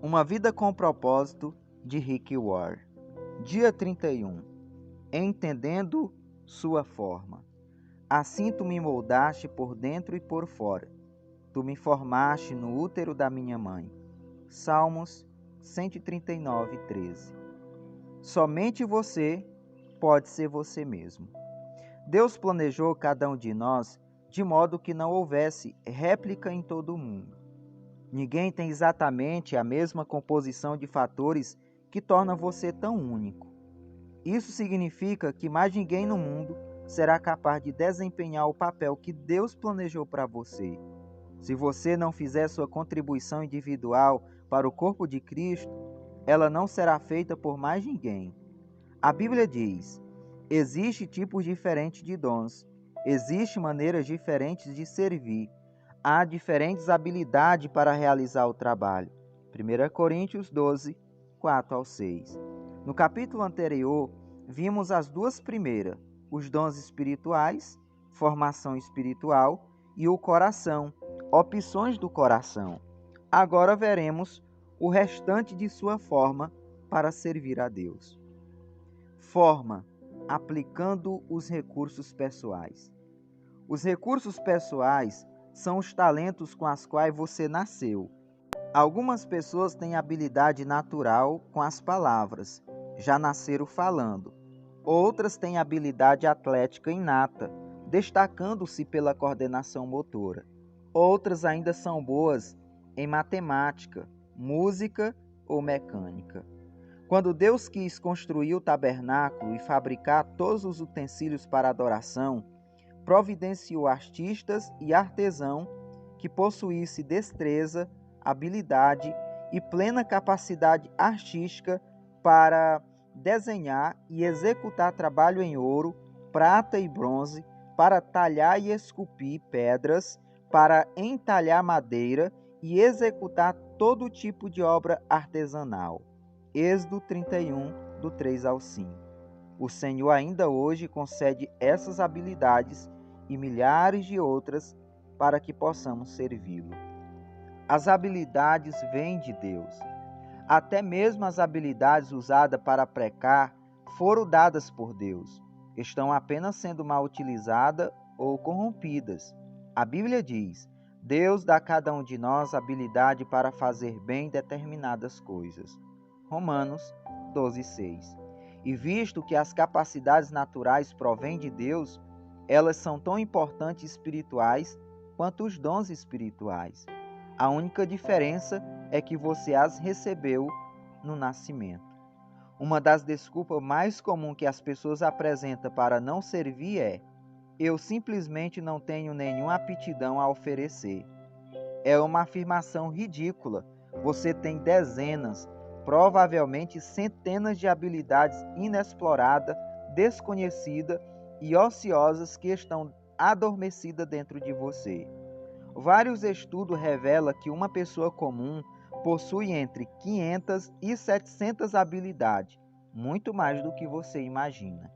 Uma vida com propósito, de Rick Warren. Dia 31. Entendendo sua forma. Assim tu me moldaste por dentro e por fora. Tu me formaste no útero da minha mãe. Salmos 139, 13. Somente você pode ser você mesmo. Deus planejou cada um de nós de modo que não houvesse réplica em todo o mundo. Ninguém tem exatamente a mesma composição de fatores que torna você tão único. Isso significa que mais ninguém no mundo será capaz de desempenhar o papel que Deus planejou para você. Se você não fizer sua contribuição individual para o corpo de Cristo, ela não será feita por mais ninguém. A Bíblia diz: existem tipos diferentes de dons, existem maneiras diferentes de servir, há diferentes habilidades para realizar o trabalho. 1 Coríntios 12, 4 ao 6. No capítulo anterior, vimos as duas primeiras, os dons espirituais, formação espiritual, e o coração, opções do coração. Agora veremos o restante de sua forma para servir a Deus. Forma, aplicando os recursos pessoais. Os recursos pessoais são os talentos com os quais você nasceu. Algumas pessoas têm habilidade natural com as palavras, já nasceram falando. Outras têm habilidade atlética inata, destacando-se pela coordenação motora. Outras ainda são boas em matemática, música ou mecânica. Quando Deus quis construir o tabernáculo e fabricar todos os utensílios para adoração, providenciou artistas e artesão que possuísse destreza, habilidade e plena capacidade artística para desenhar e executar trabalho em ouro, prata e bronze, para talhar e esculpir pedras, para entalhar madeira e executar todo tipo de obra artesanal. Êxodo 31, do 3 ao 5. O Senhor ainda hoje concede essas habilidades e milhares de outras para que possamos servi-lo. As habilidades vêm de Deus. Até mesmo as habilidades usadas para pregar foram dadas por Deus. Estão apenas sendo mal utilizadas ou corrompidas. A Bíblia diz: Deus dá a cada um de nós habilidade para fazer bem determinadas coisas. Romanos 12, 6. E visto que as capacidades naturais provêm de Deus, elas são tão importantes espirituais quanto os dons espirituais. A única diferença é que você as recebeu no nascimento. Uma das desculpas mais comuns que as pessoas apresentam para não servir é: eu simplesmente não tenho nenhuma aptidão a oferecer. É uma afirmação ridícula. Você tem dezenas, provavelmente centenas de habilidades inexploradas, desconhecidas e ociosas que estão adormecidas dentro de você. Vários estudos revelam que uma pessoa comum possui entre 500 e 700 habilidades, muito mais do que você imagina.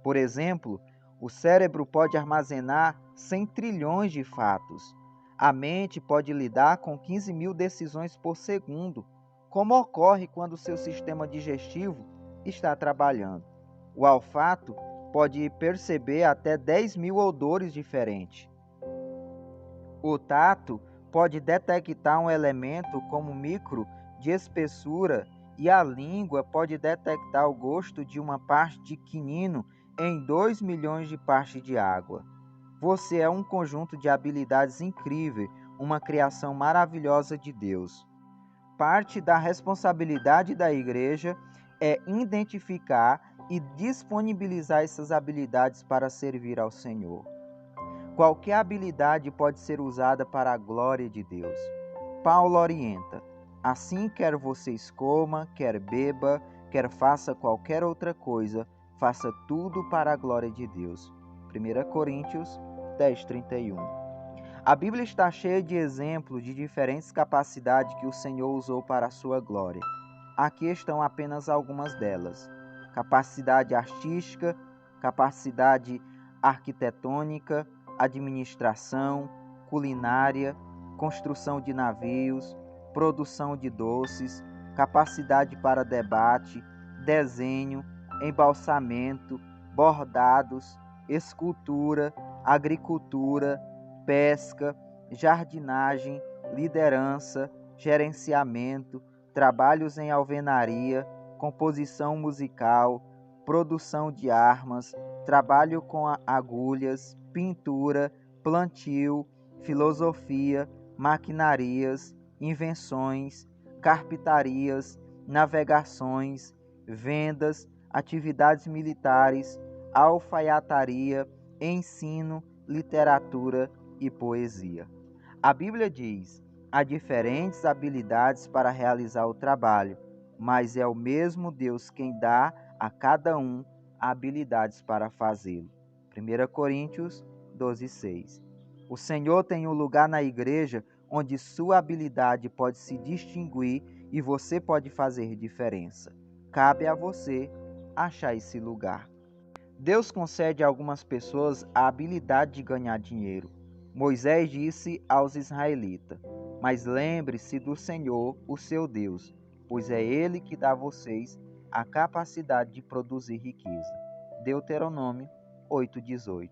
Por exemplo, o cérebro pode armazenar 100 trilhões de fatos. A mente pode lidar com 15 mil decisões por segundo, como ocorre quando o seu sistema digestivo está trabalhando. O olfato pode perceber até 10 mil odores diferentes. O tato pode detectar um elemento como micro de espessura e a língua pode detectar o gosto de uma parte de quinino em 2 milhões de partes de água. Você é um conjunto de habilidades incríveis, uma criação maravilhosa de Deus. Parte da responsabilidade da igreja é identificar e disponibilizar essas habilidades para servir ao Senhor. Qualquer habilidade pode ser usada para a glória de Deus. Paulo orienta: assim, quer vocês coma, quer beba, quer faça qualquer outra coisa, faça tudo para a glória de Deus. 1 Coríntios 10, 31. A Bíblia está cheia de exemplos de diferentes capacidades que o Senhor usou para a sua glória. Aqui estão apenas algumas delas: capacidade artística, capacidade arquitetônica, administração, culinária, construção de navios, produção de doces, capacidade para debate, desenho, embalsamento, bordados, escultura, agricultura, pesca, jardinagem, liderança, gerenciamento, trabalhos em alvenaria, composição musical, produção de armas, trabalho com agulhas, pintura, plantio, filosofia, maquinarias, invenções, carpintarias, navegações, vendas, atividades militares, alfaiataria, ensino, literatura e poesia. A Bíblia diz: há diferentes habilidades para realizar o trabalho, mas é o mesmo Deus quem dá a cada um habilidades para fazê-lo. 1 Coríntios 12:6. O Senhor tem um lugar na igreja onde sua habilidade pode se distinguir e você pode fazer diferença. Cabe a você achar esse lugar. Deus concede a algumas pessoas a habilidade de ganhar dinheiro. Moisés disse aos israelitas: mas lembre-se do Senhor, o seu Deus, pois é Ele que dá a vocês a capacidade de produzir riqueza. Deuteronômio 8:18.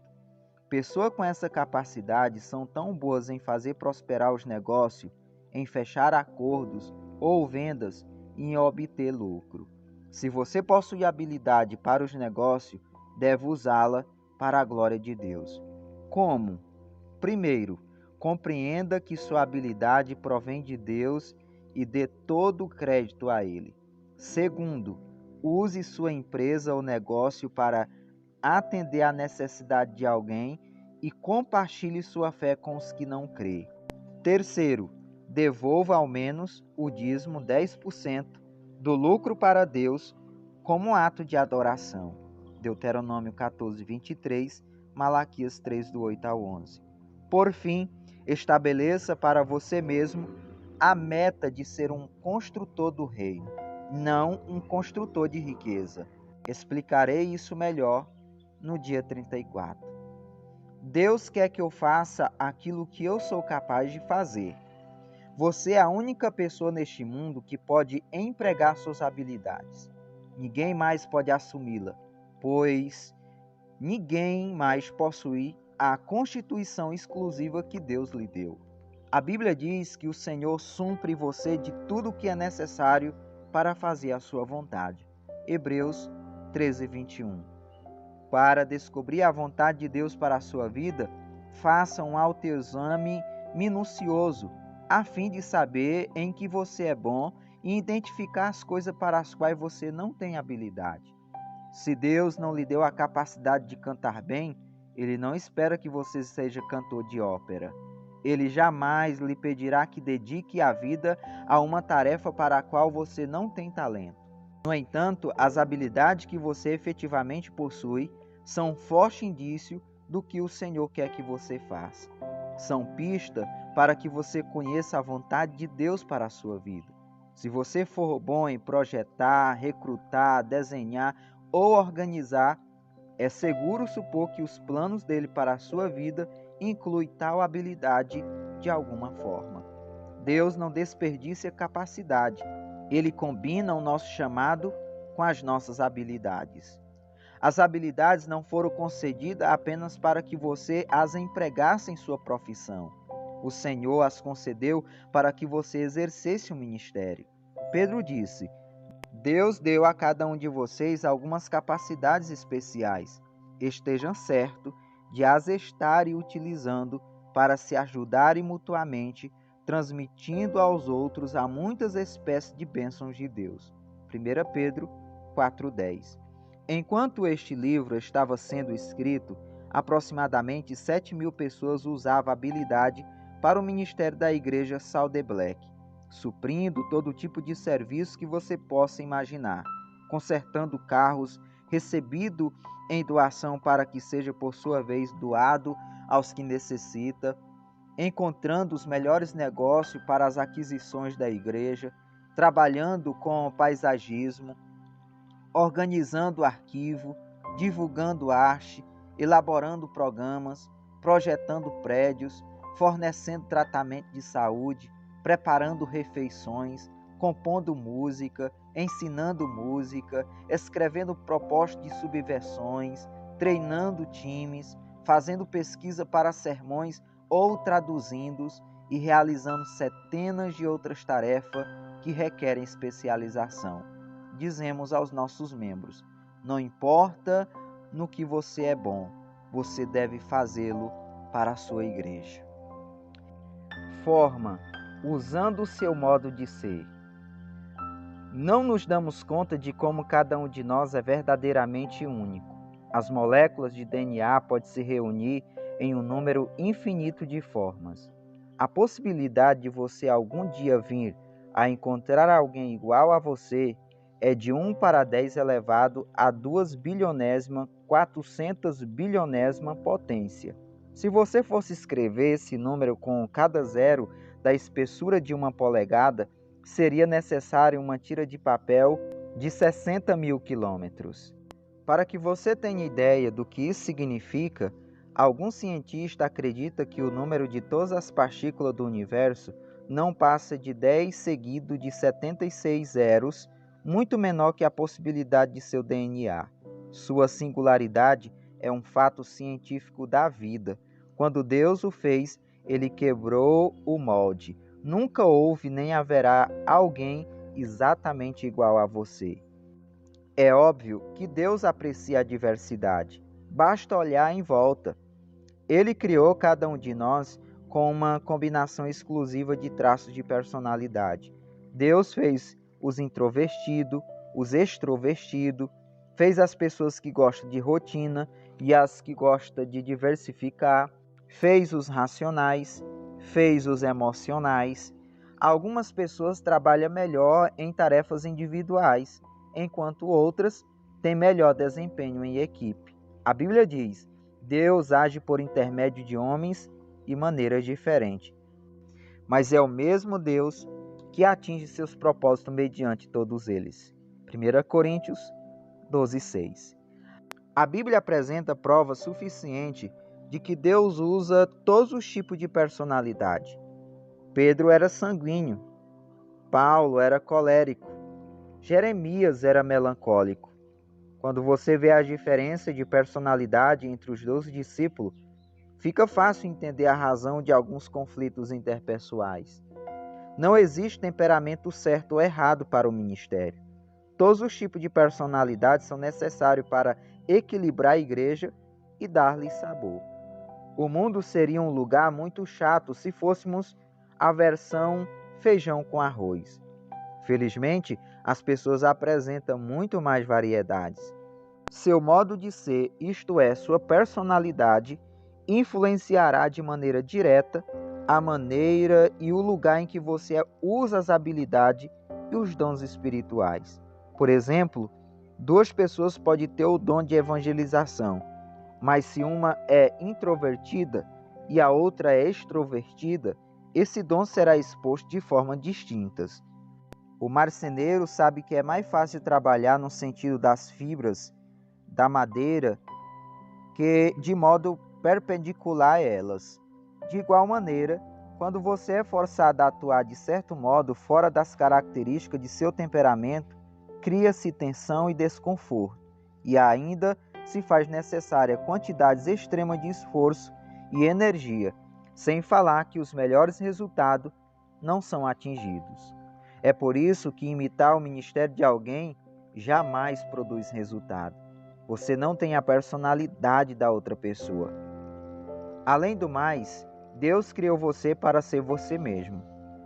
Pessoas com essa capacidade são tão boas em fazer prosperar os negócios, em fechar acordos ou vendas e em obter lucro. Se você possui habilidade para os negócios, deve usá-la para a glória de Deus. Como? Primeiro, compreenda que sua habilidade provém de Deus e dê todo o crédito a Ele. Segundo, use sua empresa ou negócio para atender à necessidade de alguém e compartilhe sua fé com os que não crêem. Terceiro, devolva ao menos o dízimo 10% do lucro para Deus como ato de adoração. Deuteronômio 14:23, Malaquias 3:8-11. Por fim, estabeleça para você mesmo a meta de ser um construtor do reino, não um construtor de riqueza. Explicarei isso melhor no dia 34. Deus quer que eu faça aquilo que eu sou capaz de fazer. Você é a única pessoa neste mundo que pode empregar suas habilidades. Ninguém mais pode assumi-la, pois ninguém mais possui a constituição exclusiva que Deus lhe deu. A Bíblia diz que o Senhor supre você de tudo o que é necessário para fazer a sua vontade. Hebreus 13:21. Para descobrir a vontade de Deus para a sua vida, faça um autoexame minucioso, a fim de saber em que você é bom e identificar as coisas para as quais você não tem habilidade. Se Deus não lhe deu a capacidade de cantar bem, Ele não espera que você seja cantor de ópera. Ele jamais lhe pedirá que dedique a vida a uma tarefa para a qual você não tem talento. No entanto, as habilidades que você efetivamente possui são um forte indício do que o Senhor quer que você faça. São pista para que você conheça a vontade de Deus para a sua vida. Se você for bom em projetar, recrutar, desenhar ou organizar, é seguro supor que os planos dele para a sua vida incluem tal habilidade de alguma forma. Deus não desperdiça capacidade. Ele combina o nosso chamado com as nossas habilidades. As habilidades não foram concedidas apenas para que você as empregasse em sua profissão. O Senhor as concedeu para que você exercesse o ministério. Pedro disse: Deus deu a cada um de vocês algumas capacidades especiais. Estejam certos de as estarem utilizando para se ajudarem mutuamente, transmitindo aos outros a muitas espécies de bênçãos de Deus. 1 Pedro 4:10. Enquanto este livro estava sendo escrito, aproximadamente 7.000 pessoas usavam a habilidade para o ministério da igreja Salt Lake Black, suprindo todo tipo de serviço que você possa imaginar, consertando carros, recebido em doação para que seja por sua vez doado aos que necessitam, encontrando os melhores negócios para as aquisições da igreja, trabalhando com paisagismo, organizando arquivo, divulgando arte, elaborando programas, projetando prédios, fornecendo tratamento de saúde, preparando refeições, compondo música, ensinando música, escrevendo propostas de subversões, treinando times, fazendo pesquisa para sermões ou traduzindo-os e realizando centenas de outras tarefas que requerem especialização. Dizemos aos nossos membros: não importa no que você é bom, você deve fazê-lo para a sua igreja. Forma, usando o seu modo de ser. Não nos damos conta de como cada um de nós é verdadeiramente único. As moléculas de DNA podem se reunir em um número infinito de formas. A possibilidade de você algum dia vir a encontrar alguém igual a você é de 1 para 10 elevado a 2 bilionésima, 400 bilionésima potência. Se você fosse escrever esse número com cada zero da espessura de 1 polegada, seria necessário uma tira de papel de 60 mil quilômetros. Para que você tenha ideia do que isso significa, algum cientista acredita que o número de todas as partículas do universo não passa de 10 seguido de 76 zeros, muito menor que a possibilidade de seu DNA. Sua singularidade é um fato científico da vida. Quando Deus o fez, ele quebrou o molde. Nunca houve nem haverá alguém exatamente igual a você. É óbvio que Deus aprecia a diversidade. Basta olhar em volta. Ele criou cada um de nós com uma combinação exclusiva de traços de personalidade. Deus fez os introvertidos, os extrovertidos, fez as pessoas que gostam de rotina e as que gostam de diversificar, fez os racionais, fez os emocionais. Algumas pessoas trabalham melhor em tarefas individuais, enquanto outras têm melhor desempenho em equipe. A Bíblia diz: Deus age por intermédio de homens e maneiras diferentes. Mas é o mesmo Deus que atinge seus propósitos mediante todos eles. 1 Coríntios 12:6. A Bíblia apresenta prova suficiente de que Deus usa todos os tipos de personalidade. Pedro era sanguíneo, Paulo era colérico, Jeremias era melancólico. Quando você vê a diferença de personalidade entre os 12 discípulos, fica fácil entender a razão de alguns conflitos interpessoais. Não existe temperamento certo ou errado para o ministério. Todos os tipos de personalidade são necessários para equilibrar a igreja e dar-lhe sabor. O mundo seria um lugar muito chato se fôssemos a versão feijão com arroz. Felizmente, as pessoas apresentam muito mais variedades. Seu modo de ser, isto é, sua personalidade, influenciará de maneira direta a maneira e o lugar em que você usa as habilidades e os dons espirituais. Por exemplo, 2 pessoas podem ter o dom de evangelização, mas se uma é introvertida e a outra é extrovertida, esse dom será exposto de formas distintas. O marceneiro sabe que é mais fácil trabalhar no sentido das fibras da madeira que de modo perpendicular a elas. De igual maneira, quando você é forçado a atuar de certo modo fora das características de seu temperamento, cria-se tensão e desconforto, e ainda se faz necessária quantidades extremas de esforço e energia, sem falar que os melhores resultados não são atingidos. É por isso que imitar o ministério de alguém jamais produz resultado. Você não tem a personalidade da outra pessoa. Além do mais, Deus criou você para ser você mesmo.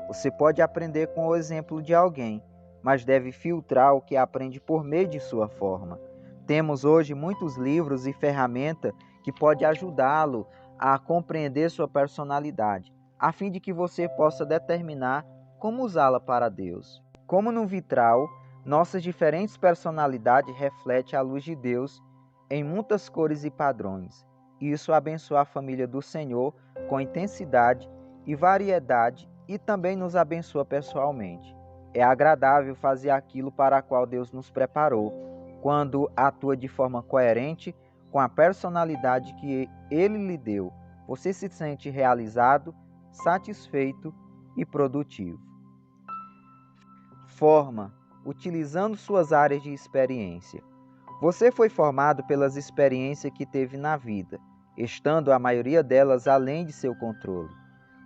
Você pode aprender com o exemplo de alguém, mas deve filtrar o que aprende por meio de sua forma. Temos hoje muitos livros e ferramentas que podem ajudá-lo a compreender sua personalidade, a fim de que você possa determinar como usá-la para Deus. Como no vitral, nossas diferentes personalidades refletem a luz de Deus em muitas cores e padrões. Isso abençoa a família do Senhor com intensidade e variedade e também nos abençoa pessoalmente. É agradável fazer aquilo para o qual Deus nos preparou, quando atua de forma coerente com a personalidade que Ele lhe deu. Você se sente realizado, satisfeito e produtivo. Forma, utilizando suas áreas de experiência. Você foi formado pelas experiências que teve na vida, estando a maioria delas além de seu controle.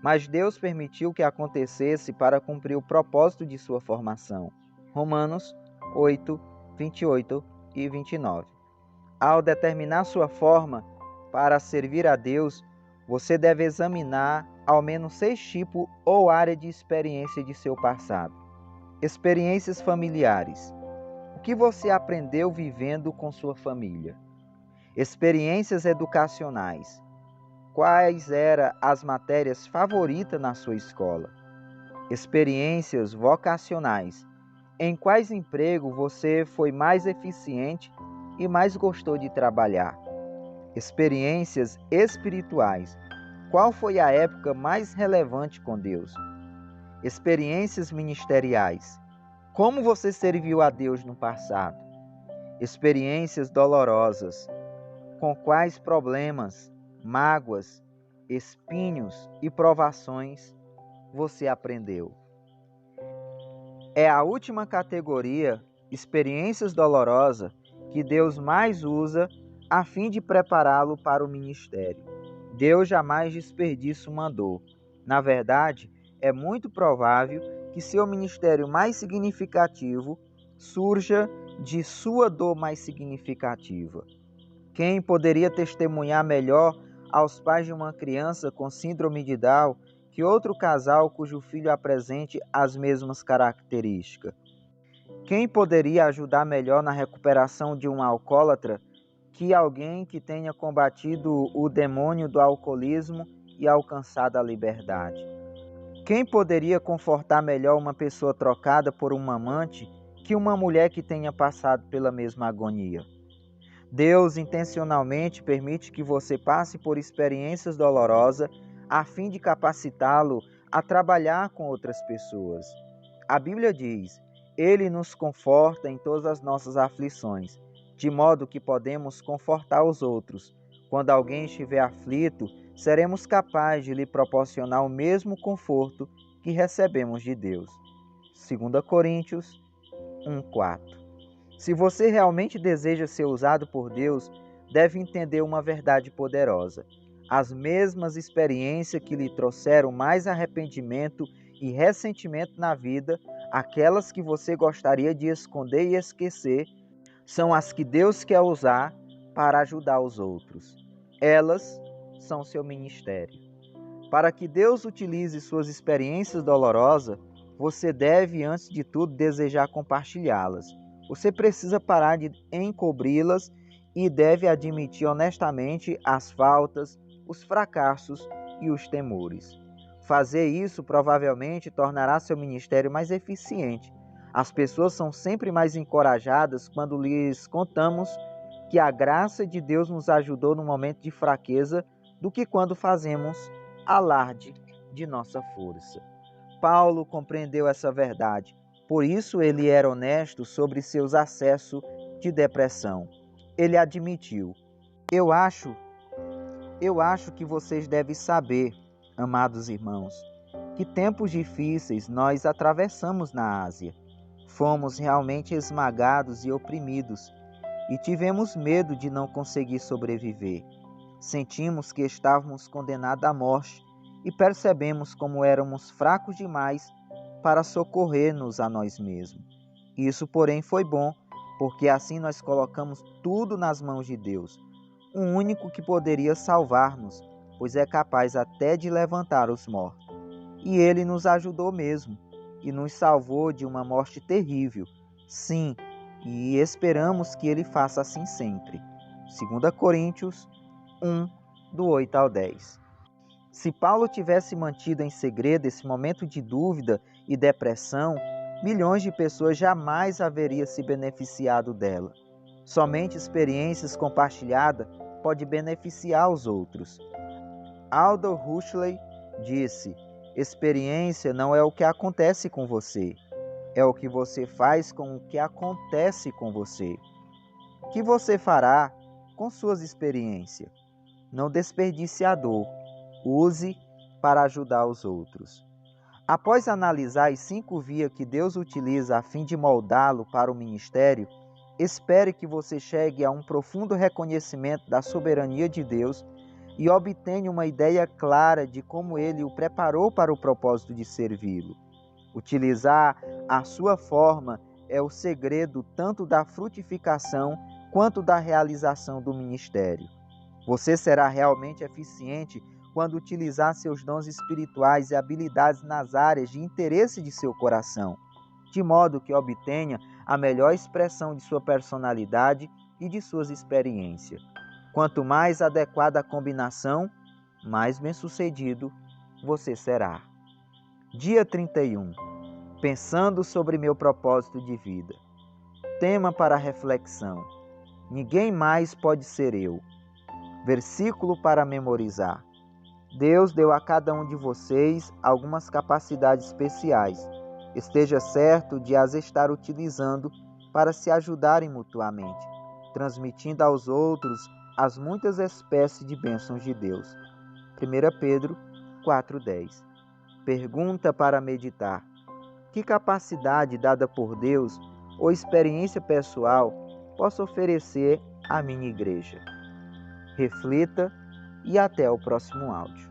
Mas Deus permitiu que acontecesse para cumprir o propósito de sua formação. Romanos 8, 28 e 29. Ao determinar sua forma para servir a Deus, você deve examinar ao menos 6 tipos ou áreas de experiência de seu passado. Experiências familiares. O que você aprendeu vivendo com sua família? Experiências educacionais. Quais eram as matérias favoritas na sua escola? Experiências vocacionais. Em quais empregos você foi mais eficiente e mais gostou de trabalhar? Experiências espirituais. Qual foi a época mais relevante com Deus? Experiências ministeriais. Como você serviu a Deus no passado? Experiências dolorosas. Com quais problemas, mágoas, espinhos e provações você aprendeu? É a última categoria, experiências dolorosas, que Deus mais usa a fim de prepará-lo para o ministério. Deus jamais desperdiça uma dor. Na verdade, é muito provável que seu ministério mais significativo surja de sua dor mais significativa. Quem poderia testemunhar melhor aos pais de uma criança com síndrome de Down que outro casal cujo filho apresente as mesmas características? Quem poderia ajudar melhor na recuperação de um alcoólatra que alguém que tenha combatido o demônio do alcoolismo e alcançado a liberdade? Quem poderia confortar melhor uma pessoa trocada por um amante que uma mulher que tenha passado pela mesma agonia? Deus intencionalmente permite que você passe por experiências dolorosas a fim de capacitá-lo a trabalhar com outras pessoas. A Bíblia diz: Ele nos conforta em todas as nossas aflições, de modo que podemos confortar os outros. Quando alguém estiver aflito, seremos capazes de lhe proporcionar o mesmo conforto que recebemos de Deus. 2 Coríntios 1:4. Se você realmente deseja ser usado por Deus, deve entender uma verdade poderosa. As mesmas experiências que lhe trouxeram mais arrependimento e ressentimento na vida, aquelas que você gostaria de esconder e esquecer, são as que Deus quer usar para ajudar os outros. Elas são seu ministério. Para que Deus utilize suas experiências dolorosas, você deve, antes de tudo, desejar compartilhá-las. Você precisa parar de encobri-las e deve admitir honestamente as faltas, os fracassos e os temores. Fazer isso provavelmente tornará seu ministério mais eficiente. As pessoas são sempre mais encorajadas quando lhes contamos que a graça de Deus nos ajudou no momento de fraqueza do que quando fazemos alarde de nossa força. Paulo compreendeu essa verdade, por isso ele era honesto sobre seus acessos de depressão. Ele admitiu: Eu acho que vocês devem saber, amados irmãos, que tempos difíceis nós atravessamos na Ásia. Fomos realmente esmagados e oprimidos e tivemos medo de não conseguir sobreviver. Sentimos que estávamos condenados à morte e percebemos como éramos fracos demais para socorrer-nos a nós mesmos. Isso, porém, foi bom, porque assim nós colocamos tudo nas mãos de Deus, o único que poderia salvar-nos, pois é capaz até de levantar os mortos. E Ele nos ajudou mesmo, e nos salvou de uma morte terrível. Sim, e esperamos que Ele faça assim sempre. 2 Coríntios 1, do 8 ao 10. Se Paulo tivesse mantido em segredo esse momento de dúvida e depressão, milhões de pessoas jamais haveriam se beneficiado dela. Somente experiências compartilhadas podem beneficiar os outros. Aldous Huxley disse: experiência não é o que acontece com você, é o que você faz com o que acontece com você. O que você fará com suas experiências? Não desperdice a dor, use para ajudar os outros. Após analisar as 5 vias que Deus utiliza a fim de moldá-lo para o ministério, espere que você chegue a um profundo reconhecimento da soberania de Deus e obtenha uma ideia clara de como Ele o preparou para o propósito de servi-lo. Utilizar a sua forma é o segredo tanto da frutificação quanto da realização do ministério. Você será realmente eficiente quando utilizar seus dons espirituais e habilidades nas áreas de interesse de seu coração, de modo que obtenha a melhor expressão de sua personalidade e de suas experiências. Quanto mais adequada a combinação, mais bem-sucedido você será. Dia 31. Pensando sobre meu propósito de vida. Tema para reflexão: ninguém mais pode ser eu. Versículo para memorizar: Deus deu a cada um de vocês algumas capacidades especiais. Esteja certo de as estar utilizando para se ajudarem mutuamente, transmitindo aos outros as muitas espécies de bênçãos de Deus. 1 Pedro 4,10. Pergunta para meditar: que capacidade dada por Deus ou experiência pessoal posso oferecer à minha igreja? Reflita e até o próximo áudio.